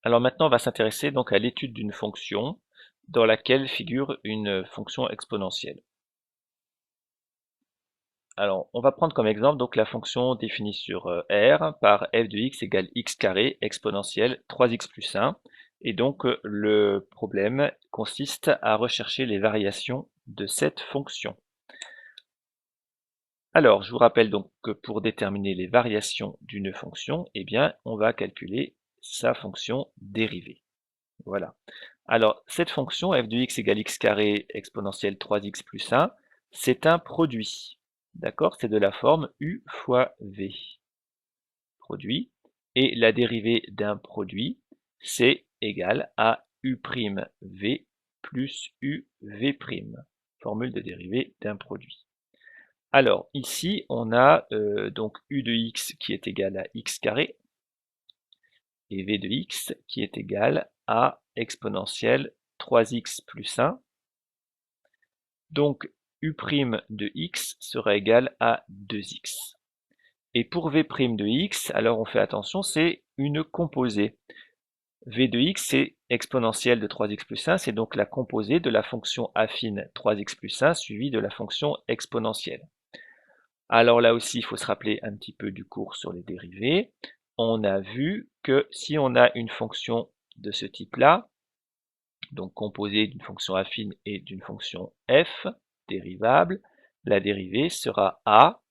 Alors maintenant, on va s'intéresser donc à l'étude d'une fonction dans laquelle figure une fonction exponentielle. Alors, on va prendre comme exemple donc la fonction définie sur R par f de x égale x carré exponentielle 3x plus 1. Et donc, le problème consiste à rechercher les variations de cette fonction. Alors, je vous rappelle donc que pour déterminer les variations d'une fonction, eh bien, on va calculer sa fonction dérivée. Voilà. Alors, cette fonction f de x égale x carré exponentielle 3x plus 1, c'est un produit. D'accord? C'est de la forme u fois v. Produit. Et la dérivée d'un produit, c'est égal à u' v plus u v'. Formule de dérivée d'un produit. Alors, ici, on a donc u de x qui est égal à x carré et v de x qui est égal à exponentielle 3x plus 1. Donc, u' de x sera égal à 2x. Et pour v' de x, alors on fait attention, c'est une composée. V de x, c'est exponentielle de 3x plus 1, c'est donc la composée de la fonction affine 3x plus 1 suivie de la fonction exponentielle. Alors là aussi, il faut se rappeler un petit peu du cours sur les dérivées. On a vu que si on a une fonction de ce type-là, donc composée d'une fonction affine et d'une fonction f, dérivable, la dérivée sera a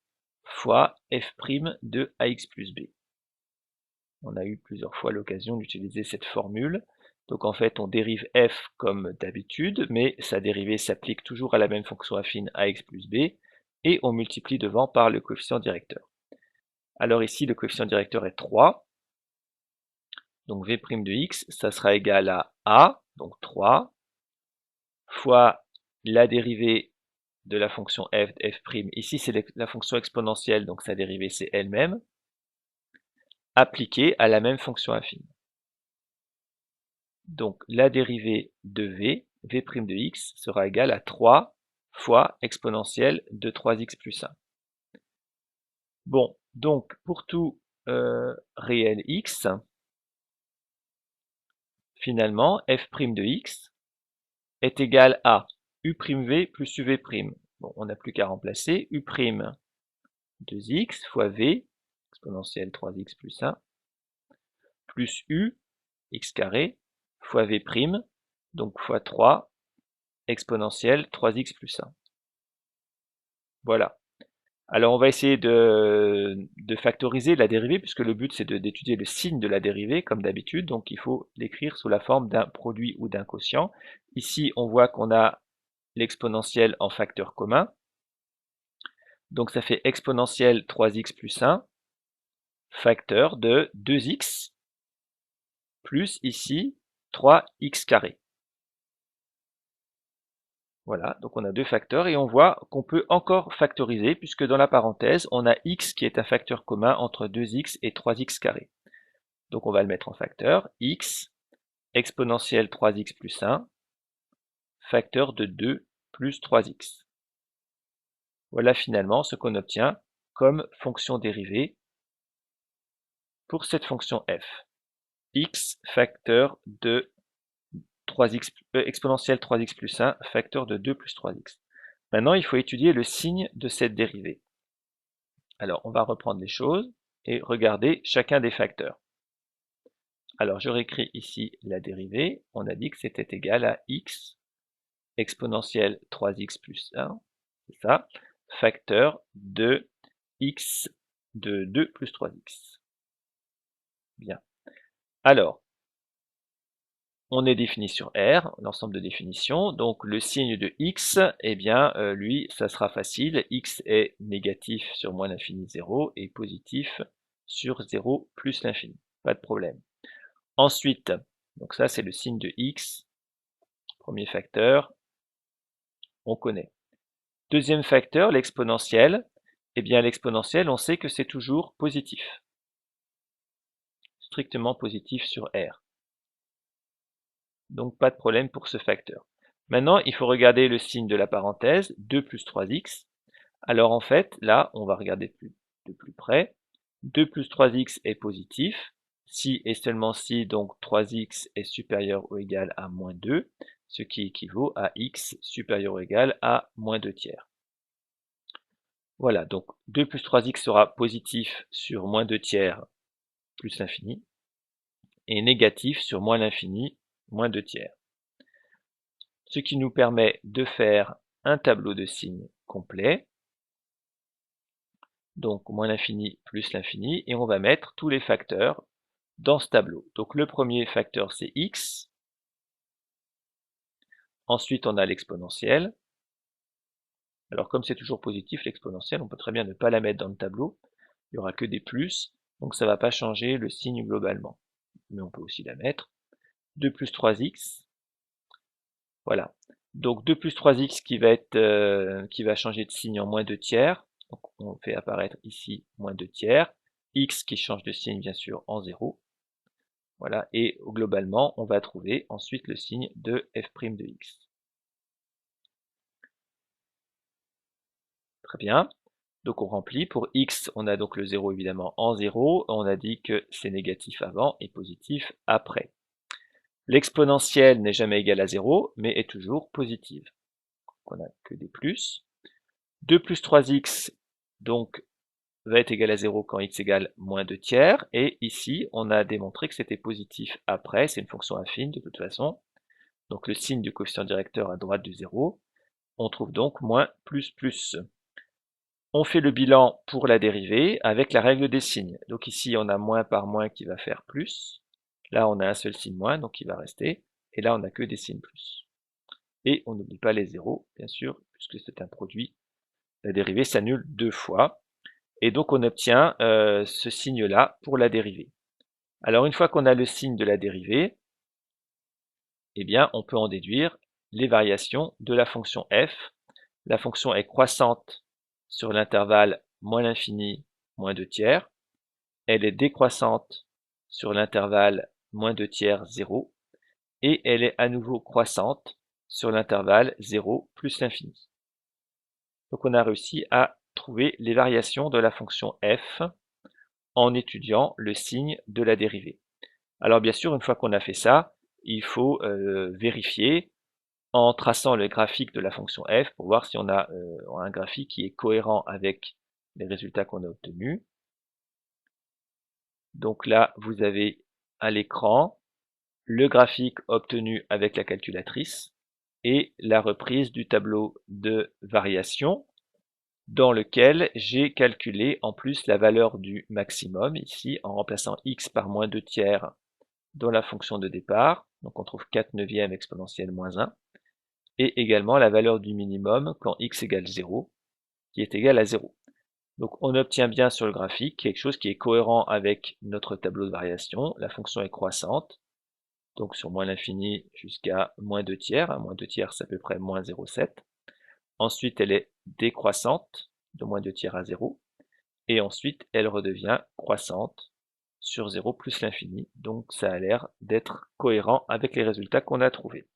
fois f' de ax plus b. On a eu plusieurs fois l'occasion d'utiliser cette formule. Donc en fait, on dérive f comme d'habitude, mais sa dérivée s'applique toujours à la même fonction affine ax plus b, et on multiplie devant par le coefficient directeur. Alors ici, le coefficient directeur est 3. Donc v' de x, ça sera égal à a, donc 3, fois la dérivée de la fonction f, f'. Ici, c'est la fonction exponentielle, donc sa dérivée, c'est elle-même, appliquée à la même fonction affine. Donc la dérivée de v, v' de x, sera égale à 3 fois exponentielle de 3x plus 1. Bon, donc pour tout réel x, finalement, f' de x est égal à u'v plus uv'. Bon, on n'a plus qu'à remplacer u' 2x fois v, exponentielle 3x plus 1, plus u, x carré, fois v', donc fois 3, exponentielle 3x plus 1. Voilà. Alors on va essayer de factoriser la dérivée, puisque le but c'est d'étudier le signe de la dérivée, comme d'habitude, donc il faut l'écrire sous la forme d'un produit ou d'un quotient. Ici, on voit qu'on a l'exponentielle en facteur commun. Donc ça fait exponentielle 3x plus 1, facteur de 2x, plus ici 3x carré. Voilà, donc on a deux facteurs et on voit qu'on peut encore factoriser puisque dans la parenthèse, on a x qui est un facteur commun entre 2x et 3x carré. Donc on va le mettre en facteur, x exponentielle 3x plus 1, facteur de 2 plus 3x. Voilà finalement ce qu'on obtient comme fonction dérivée pour cette fonction f. X facteur de 3x, exponentielle 3x plus 1, facteur de 2 plus 3x. Maintenant, il faut étudier le signe de cette dérivée. Alors, on va reprendre les choses et regarder chacun des facteurs. Alors, je réécris ici la dérivée. On a dit que c'était égal à x exponentielle 3x plus 1, c'est ça, facteur de x de 2 plus 3x. Bien. Alors, on est défini sur R, l'ensemble de définitions, donc le signe de x, eh bien, lui, ça sera facile, x est négatif sur moins l'infini 0 et positif sur 0 plus l'infini, pas de problème. Ensuite, donc ça c'est le signe de x, premier facteur, on connaît. Deuxième facteur, l'exponentielle, eh bien l'exponentielle, on sait que c'est toujours positif, strictement positif sur R. Donc pas de problème pour ce facteur. Maintenant, il faut regarder le signe de la parenthèse, 2 plus 3x. Alors en fait, là, on va regarder de plus près. 2 plus 3x est positif, si et seulement si donc 3x est supérieur ou égal à moins 2, ce qui équivaut à x supérieur ou égal à moins 2 tiers. Voilà, donc 2 plus 3x sera positif sur moins 2 tiers plus l'infini, et négatif sur moins l'infini moins 2 tiers. Ce qui nous permet de faire un tableau de signes complet, donc moins l'infini plus l'infini, et on va mettre tous les facteurs dans ce tableau. Donc le premier facteur c'est x, ensuite on a l'exponentielle. Alors comme c'est toujours positif l'exponentielle, on peut très bien ne pas la mettre dans le tableau, il n'y aura que des plus, donc ça ne va pas changer le signe globalement. Mais on peut aussi la mettre. 2 plus 3x, voilà. Donc 2 plus 3x qui va changer de signe en moins 2 tiers, donc on fait apparaître ici moins 2 tiers, x qui change de signe bien sûr en 0, voilà, et globalement on va trouver ensuite le signe de f' de x. Très bien, donc on remplit, pour x on a donc le 0 évidemment en 0, on a dit que c'est négatif avant et positif après. L'exponentielle n'est jamais égale à 0, mais est toujours positive. Donc on n'a que des plus. 2 plus 3x, donc, va être égal à 0 quand x égale moins 2 tiers. Et ici, on a démontré que c'était positif après. C'est une fonction affine de toute façon. Donc le signe du coefficient directeur à droite du 0. On trouve donc moins plus plus. On fait le bilan pour la dérivée avec la règle des signes. Donc ici, on a moins par moins qui va faire plus. Là, on a un seul signe moins, donc il va rester. Et là, on n'a que des signes plus. Et on n'oublie pas les zéros, bien sûr, puisque c'est un produit. La dérivée s'annule 2 fois. Et donc on obtient ce signe-là pour la dérivée. Alors une fois qu'on a le signe de la dérivée, eh bien on peut en déduire les variations de la fonction f. La fonction est croissante sur l'intervalle moins l'infini, moins 2 tiers. Elle est décroissante sur l'intervalle moins 2 tiers, 0. Et elle est à nouveau croissante sur l'intervalle 0 plus l'infini. Donc on a réussi à trouver les variations de la fonction f en étudiant le signe de la dérivée. Alors bien sûr, une fois qu'on a fait ça, il faut vérifier en traçant le graphique de la fonction f pour voir si on a un graphique qui est cohérent avec les résultats qu'on a obtenus. Donc là, vous avez à l'écran le graphique obtenu avec la calculatrice et la reprise du tableau de variation dans lequel j'ai calculé en plus la valeur du maximum, ici, en remplaçant x par moins 2 tiers dans la fonction de départ, donc on trouve 4 neuvièmes exponentielle moins 1, et également la valeur du minimum quand x égale 0, qui est égal à 0. Donc on obtient bien sur le graphique quelque chose qui est cohérent avec notre tableau de variation, la fonction est croissante, donc sur moins l'infini jusqu'à moins 2 tiers, moins 2 tiers c'est à peu près moins 0,7. Ensuite elle est décroissante, de moins 2 tiers à 0, et ensuite elle redevient croissante sur 0 plus l'infini, donc ça a l'air d'être cohérent avec les résultats qu'on a trouvés.